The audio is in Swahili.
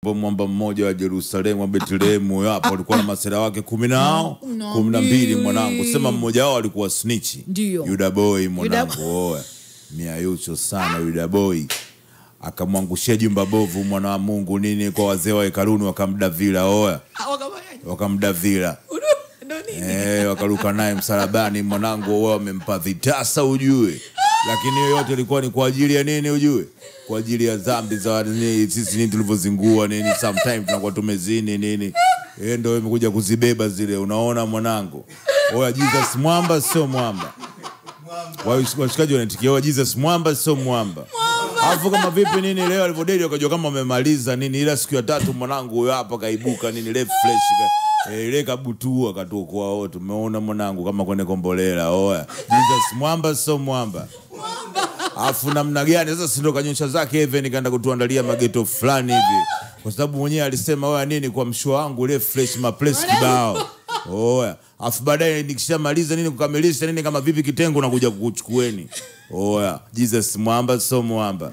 Mwamba mmoja wa Yerusalemu wa Bethlehem hapo alikuwa na masera wake 12 mwanangu. Sema mmoja wao alikuwa snitch. Yuda boy mwanangu. Oya. Miayucho sana Yuda boy. Akamwangushia jumba bovu mwana wa Mungu nini kwa wazee wa hekaluni wakamdavila. Oya. Wakamdavila. Wakaruka naye msalabani mwanangu. Wao wamempa vitasa ujue. Lakini yote ilikuwa ni kwa ajili ya nini ujue? Kwa ajili ya dhambi za sisi nini tulivyozingua nini, sometimes tunakuwa tumezini nini. Ndio imekuja kuzibeba zile, unaona mwanangu. Oya, Jesus mwamba sio mwamba. Washikaji wanatikia Jesus mwamba sio mwamba. Alafu kama vipi nini leo alivodeli wakajua kama wamemaliza nini, ila siku ya 3 mwanangu huyo hapa kaibuka nini left flash ile kabutua katokoa wote. Umeona mwanangu kama kwenye kombolela. Oya, Jesus mwamba sio mwamba. Afu namna gani sasa si ndo kanyosha zake hivi nikaenda kutuandalia mageto fulani hivi. Kwa sababu mwenyewe alisema oya nini kwa mshua wangu ile fresh maplace kibao. Oya, afu baadaye nikishamaliza nini kukamilisha nini kama vipi kitengo nakuja kukuchukueni. Oya, Jesus mwamba sio mwamba.